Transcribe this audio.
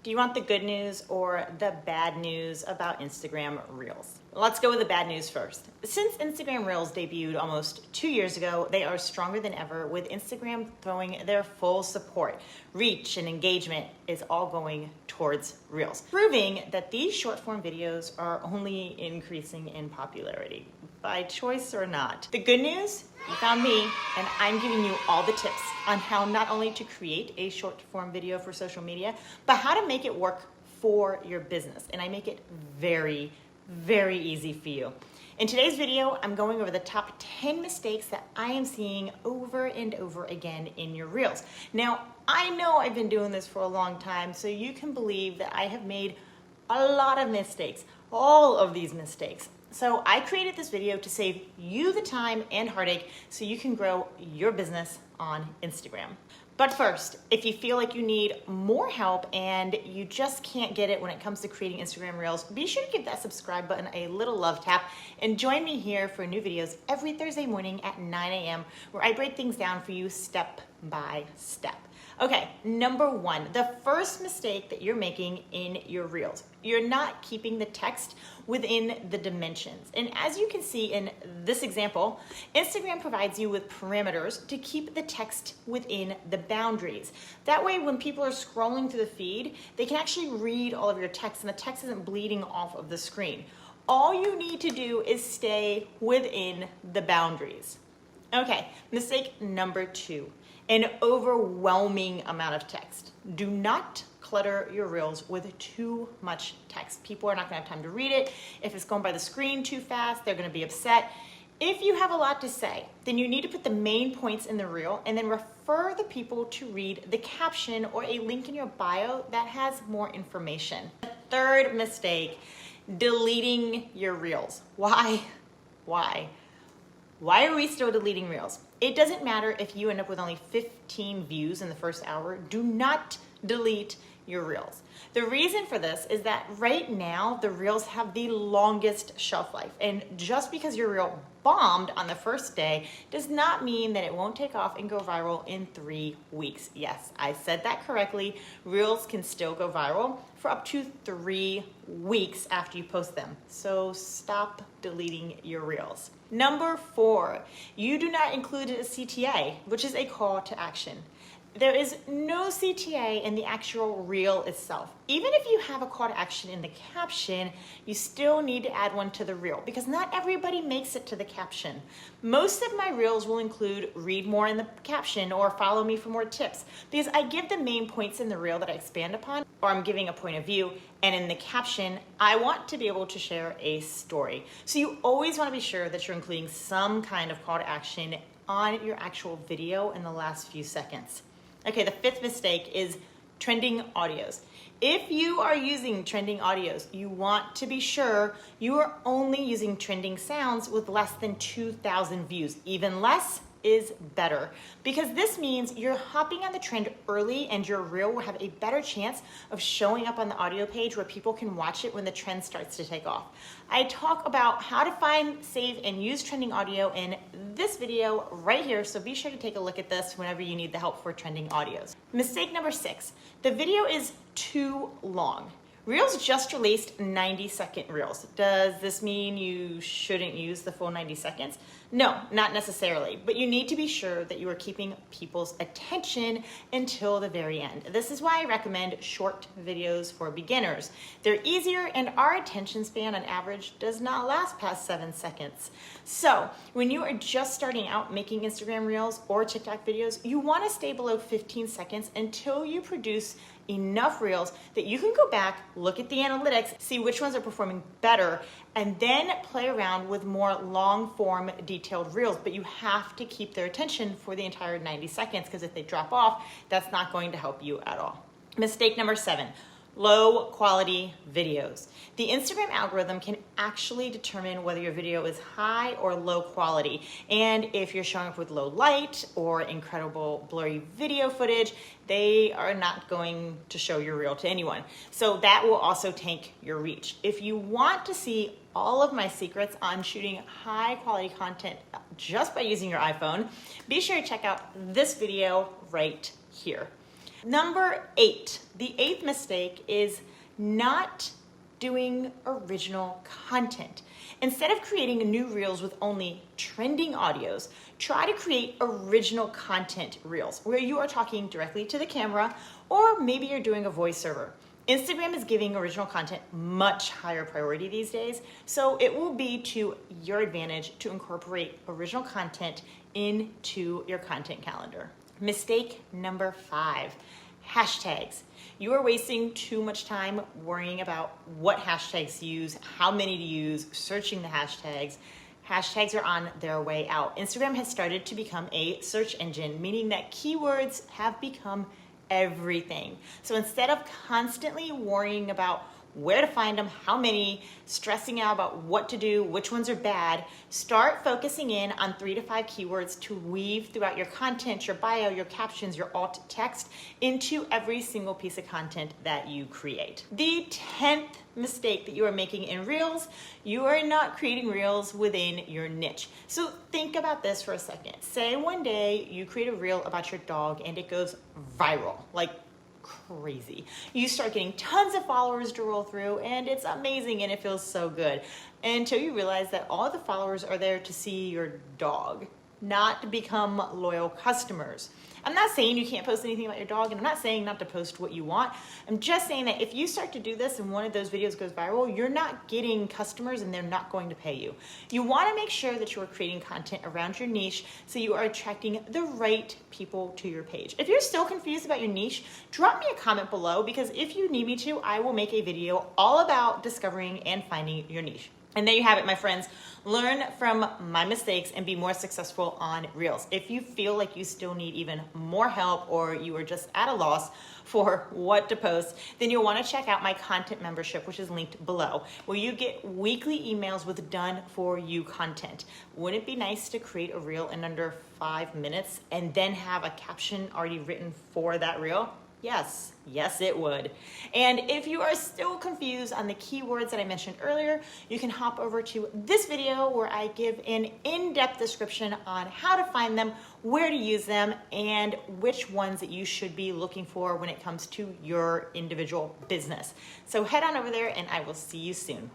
Do you want the good news or the bad news about Instagram Reels? Let's go with the bad news first. Since Instagram Reels debuted almost 2 years ago, they are stronger than ever, with Instagram throwing their full support. Reach and engagement is all going towards Reels, proving that these short form videos are only increasing in popularity, by choice or not. The good news, you found me, and I'm giving you all the tips on how not only to create a short form video for social media, but how to make it work for your business. And I make it very, very easy for you. In today's video, I'm going over the top 10 mistakes that I am seeing over and over again in your Reels. Now, I know I've been doing this for a long time, so you can believe that I have made a lot of mistakes, all of these mistakes. So I created this video to save you the time and heartache so you can grow your business on Instagram. But first, if you feel like you need more help and you just can't get it when it comes to creating Instagram Reels, be sure to give that subscribe button a little love tap and join me here for new videos every Thursday morning at 9 a.m. where I break things down for you step by step. Okay, number one, the first mistake that you're making in your Reels. You're not keeping the text within the dimensions. And as you can see in this example, Instagram provides you with parameters to keep the text within the boundaries. That way, when people are scrolling through the feed, they can actually read all of your text and the text isn't bleeding off of the screen. All you need to do is stay within the boundaries. Okay, mistake number two. An overwhelming amount of text. Do not clutter your Reels with too much text. People are not gonna have time to read it. If it's going by the screen too fast, they're gonna be upset. If you have a lot to say, then you need to put the main points in the Reel and then refer the people to read the caption or a link in your bio that has more information. The third mistake, deleting your Reels. Why? Why are we still deleting Reels? It doesn't matter if you end up with only 15 views in the first hour. Do not delete your Reels. The reason for this is that right now the Reels have the longest shelf life. And just because your Reel bombed on the first day does not mean that it won't take off and go viral in 3 weeks. Yes, I said that correctly. Reels can still go viral for up to 3 weeks after you post them. So stop deleting your Reels. Number 4, you do not include a CTA, which is a call to action. There is no CTA in the actual Reel itself. Even if you have a call to action in the caption, you still need to add one to the Reel because not everybody makes it to the caption. Most of my Reels will include read more in the caption or follow me for more tips because I give the main points in the Reel that I expand upon, or I'm giving a point of view, and in the caption, I want to be able to share a story. So you always want to be sure that you're including some kind of call to action on your actual video in the last few seconds. Okay, the fifth mistake is trending audios. If you are using trending audios, you want to be sure you are only using trending sounds with less than 2,000 views. Even less is better because this means you're hopping on the trend early and your Reel will have a better chance of showing up on the audio page where people can watch it when the trend starts to take off. I talk about how to find, save, and use trending audio in this video right here, so be sure to take a look at this whenever you need the help for trending audios. Mistake number 6, the video is too long. Reels just released 90-second Reels. Does this mean you shouldn't use the full 90 seconds? No, not necessarily, but you need to be sure that you are keeping people's attention until the very end. This is why I recommend short videos for beginners. They're easier and our attention span on average does not last past 7 seconds. So when you are just starting out making Instagram Reels or TikTok videos, you want to stay below 15 seconds until you produce enough Reels that you can go back, look at the analytics, see which ones are performing better, and then play around with more long form detailed Reels. But you have to keep their attention for the entire 90 seconds because if they drop off, that's not going to help you at all. Mistake number 7, low quality videos. The Instagram algorithm can actually determine whether your video is high or low quality. And if you're showing up with low light or incredible blurry video footage, they are not going to show your Reel to anyone. So that will also tank your reach. If you want to see all of my secrets on shooting high quality content just by using your iPhone, be sure to check out this video right here. Number 8, the 8th mistake is not doing original content. Instead of creating new reels with only trending audios, try to create original content reels where you are talking directly to the camera, or maybe you're doing a voiceover. Instagram is giving original content much higher priority these days, so it will be to your advantage to incorporate original content into your content calendar. Mistake number 5, hashtags. You are wasting too much time worrying about what hashtags to use, how many to use, searching the hashtags. Hashtags are on their way out. Instagram has started to become a search engine, meaning that keywords have become everything. So instead of constantly worrying about where to find them, how many, stressing out about what to do, which ones are bad, start focusing in on 3 to 5 keywords to weave throughout your content, your bio, your captions, your alt text into every single piece of content that you create. The 10th mistake that you are making in Reels, you are not creating Reels within your niche. So think about this for a second. Say one day you create a Reel about your dog and it goes viral, like crazy. You start getting tons of followers to roll through and it's amazing and it feels so good until you realize that all the followers are there to see your dog, not to become loyal customers. I'm not saying you can't post anything about your dog, and I'm not saying not to post what you want. I'm just saying that if you start to do this and one of those videos goes viral, you're not getting customers and they're not going to pay you. You want to make sure that you are creating content around your niche so you are attracting the right people to your page. If you're still confused about your niche, drop me a comment below, because if you need me to, I will make a video all about discovering and finding your niche. And there you have it, my friends. Learn from my mistakes and be more successful on Reels. If you feel like you still need even more help, or you are just at a loss for what to post, then you'll want to check out my content membership, which is linked below, where you get weekly emails with done for you content. Wouldn't it be nice to create a Reel in under 5 minutes and then have a caption already written for that Reel? Yes, yes it would. And if you are still confused on the keywords that I mentioned earlier, you can hop over to this video where I give an in-depth description on how to find them, where to use them, and which ones that you should be looking for when it comes to your individual business. So head on over there and I will see you soon.